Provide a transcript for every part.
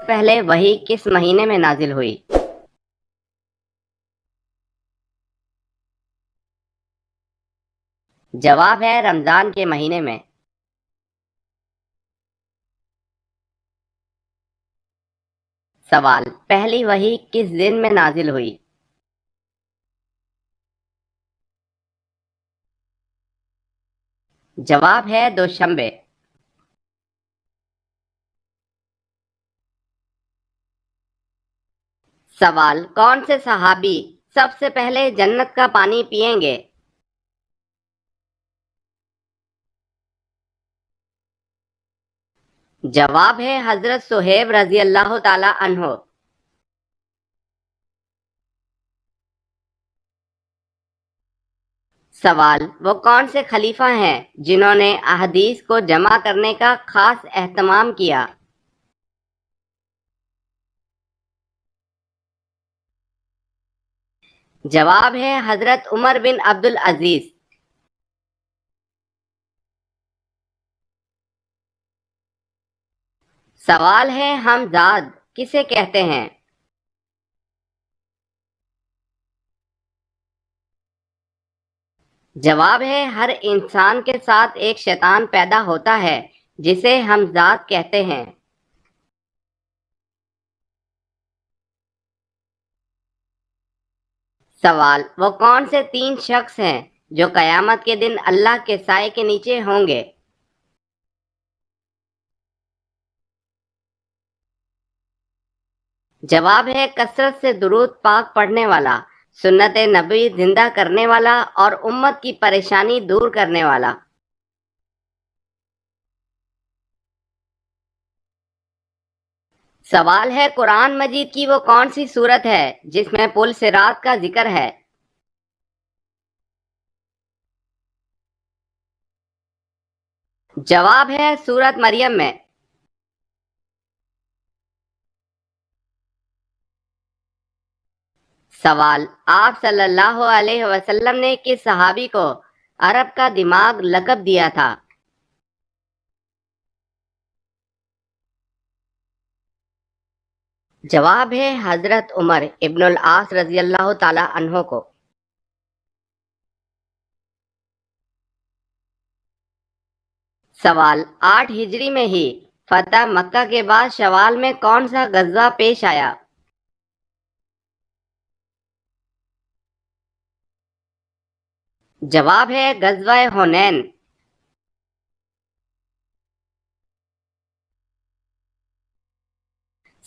پہلے وحی کس مہینے میں نازل ہوئی؟ جواب ہے رمضان کے مہینے میں۔ سوال، پہلی وحی کس دن میں نازل ہوئی؟ جواب ہے دوشنبے۔ سوال، کون سے صحابی سب سے پہلے جنت کا پانی پئیں گے؟ جواب ہے حضرت صہیب رضی اللہ تعالی عنہ۔ سوال، وہ کون سے خلیفہ ہیں جنہوں نے احادیث کو جمع کرنے کا خاص اہتمام کیا؟ جواب ہے حضرت عمر بن عبدالعزیز۔ سوال ہے ہمزاد کسے کہتے ہیں؟ جواب ہے ہر انسان کے ساتھ ایک شیطان پیدا ہوتا ہے جسے ہمزاد کہتے ہیں۔ سوال، وہ کون سے تین شخص ہیں جو قیامت کے دن اللہ کے سائے کے نیچے ہوں گے؟ جواب ہے کثرت سے درود پاک پڑھنے والا، سنت نبی زندہ کرنے والا اور امت کی پریشانی دور کرنے والا۔ سوال ہے قرآن مجید کی وہ کون سی سورت ہے جس میں پل صراط کا ذکر ہے؟ جواب ہے سورت مریم میں۔ سوال، آپ صلی اللہ علیہ وسلم نے کس صحابی کو عرب کا دماغ لقب دیا تھا؟ جواب ہے حضرت عمر ابن العاص رضی اللہ تعالی عنہ کو۔ سوال، 8 ہجری میں ہی فتح مکہ کے بعد شوال میں کون سا غزوہ پیش آیا؟ جواب ہے غزوہ حنین۔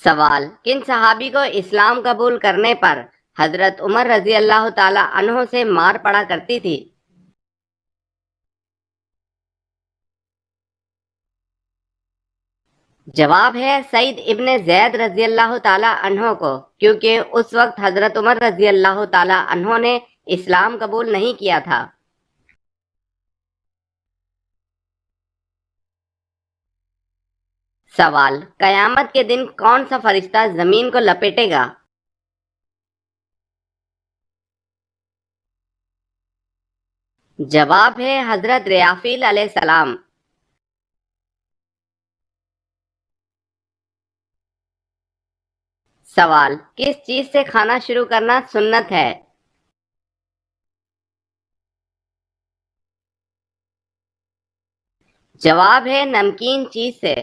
سوال، کن صحابی کو اسلام قبول کرنے پر حضرت عمر رضی اللہ تعالی عنہ سے مار پڑا کرتی تھی؟ جواب ہے سعید ابن زید رضی اللہ تعالی عنہ کو، کیونکہ اس وقت حضرت عمر رضی اللہ تعالی عنہ نے اسلام قبول نہیں کیا تھا۔ سوال، قیامت کے دن کون سا فرشتہ زمین کو لپیٹے گا؟ جواب ہے حضرت ریافیل علیہ السلام۔ سوال، کس چیز سے کھانا شروع کرنا سنت ہے؟ جواب ہے نمکین چیز سے۔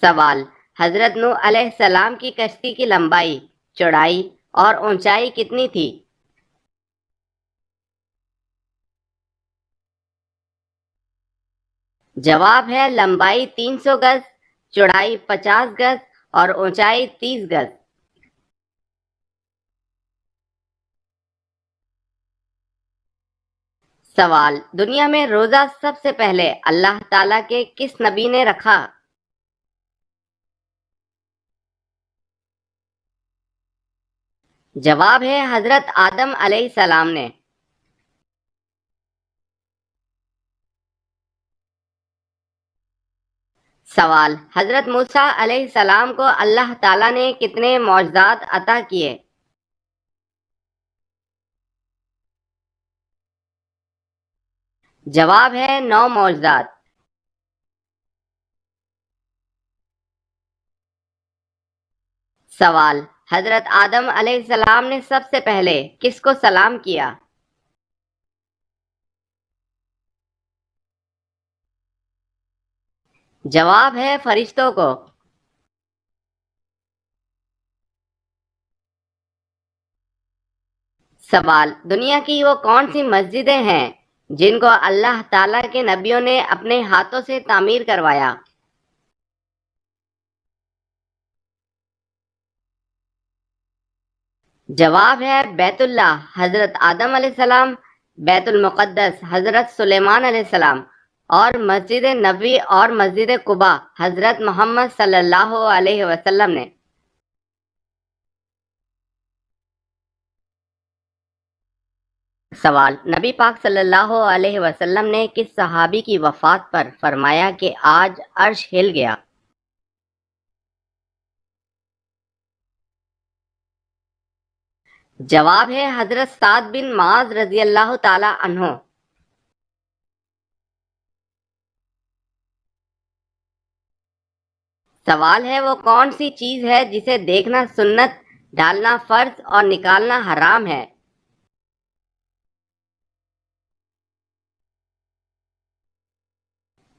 سوال، حضرت نوح علیہ السلام کی کشتی کی لمبائی، چوڑائی اور اونچائی کتنی تھی؟ جواب ہے لمبائی 300 گز، چوڑائی 50 گز اور اونچائی 30 گز۔ سوال، دنیا میں روزہ سب سے پہلے اللہ تعالیٰ کے کس نبی نے رکھا؟ جواب ہے حضرت آدم علیہ السلام نے۔ سوال، حضرت موسیٰ علیہ السلام کو اللہ تعالیٰ نے کتنے معجزات عطا کیے؟ جواب ہے 9 معجزات۔ सवाल, हजरत आदम अलैहिस्सलाम ने सबसे पहले किसको सलाम किया? जवाब है फरिश्तों को। सवाल, दुनिया की वो कौन सी मस्जिदें हैं जिनको अल्लाह ताला के नबियों ने अपने हाथों से तामीर करवाया? जवाब है बैतुल्लाह हजरत आदम अलैहिस्सलाम, बैतुल मुक़द्दस हजरत सुलेमान अलैहिस्सलाम और मस्जिद नबवी और मस्जिद कुबा हजरत मोहम्मद सल्लल्लाहु अलैहि वसल्लम ने। सवाल, नबी पाक सल्लल्लाहु अलैहि वसल्लम ने किस सहाबी की वफात पर फरमाया कि आज अर्श हिल गया? जवाब है हजरत साद बिन माज रजी अल्लाह ताला अन्हो। सवाल है, वो कौन सी चीज है जिसे देखना सुन्नत, डालना फर्ज और निकालना हराम है?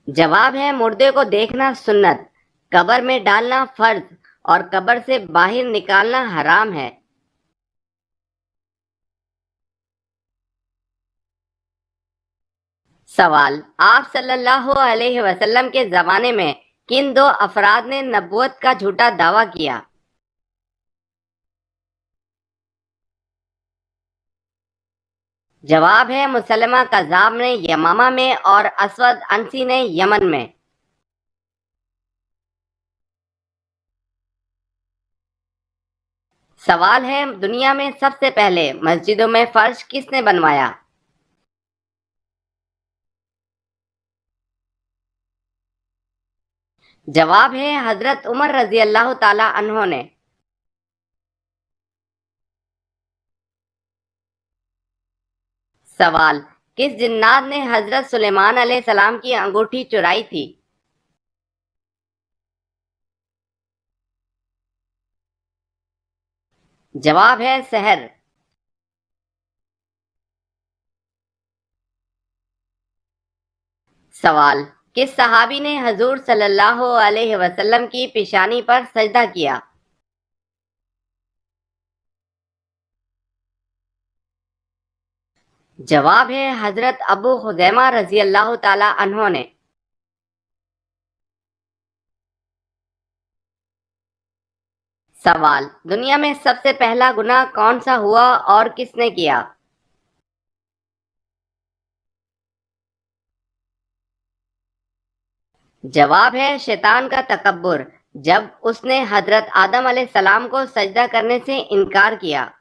जवाब है मुर्दे को देखना सुन्नत, कब्र में डालना फर्ज और कब्र से बाहर निकालना हराम है। सवाल, आप सल्लल्लाहु अलैहि वसल्लम के जमाने में किन दो अफराद ने नबूवत का झूठा दावा किया? जवाब है मुसलमा कज़ाब ने यमामा में और असवद अंसी ने यमन में। सवाल है, दुनिया में सबसे पहले मस्जिदों में फर्श किसने बनवाया? जवाब है हजरत उमर रजी अल्लाह ताला अन्हो ने। सवाल, किस जिन्नात ने हजरत सुलेमान अलैहिस्सलाम की अंगूठी चुराई थी? जवाब है सहर। सवाल, किस सहाबी ने हजूर सल्लल्लाहु अलैहि वसल्लम की पेशानी पर सजदा किया? जवाब है हजरत अबू खुजैमा रजी अल्लाह ताला अन्हो ने। सवाल, दुनिया में सबसे पहला गुनाह कौन सा हुआ और किसने किया? जवाब है शैतान का तकब्बुर, जब उसने हजरत आदम अलैहिस्सलाम को सजदा करने से इनकार किया।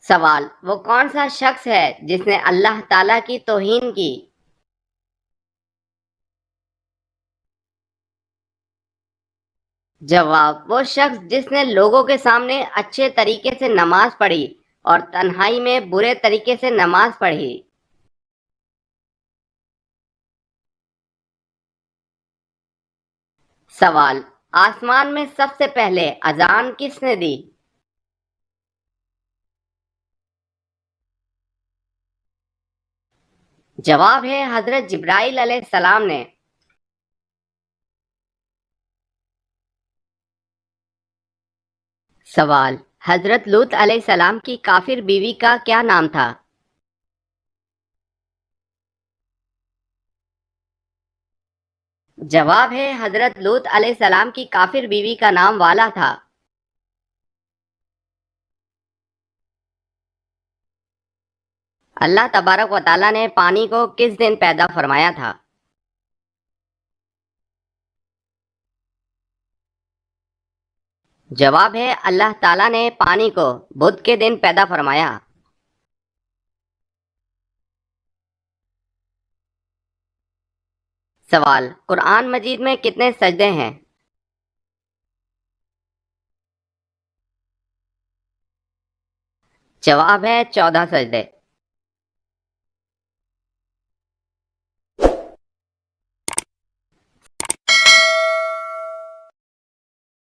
सवाल, वो कौन सा शख्स है जिसने अल्लाह ताला की तौहीन की? जवाब, वो शख्स जिसने लोगों के सामने अच्छे तरीके से नमाज पढ़ी और तन्हाई में बुरे तरीके से नमाज पढ़ी। सवाल, आसमान में सबसे पहले अजान किसने दी? जवाब है हजरत जिब्राइल अलैहिस्सलाम ने। सवाल, हजरत लूत अलैहिस्सलाम की काफिर बीवी का क्या नाम था? जवाब है हजरत लूत अलैहिस्सलाम की काफिर बीवी का नाम वाला था। अल्लाह तबारक व तआला ने पानी को किस दिन पैदा फरमाया था? जवाब है अल्लाह ताला ने पानी को बुध के दिन पैदा फरमाया। सवाल, कुरान मजीद में कितने सजदे हैं? जवाब है 14 सजदे।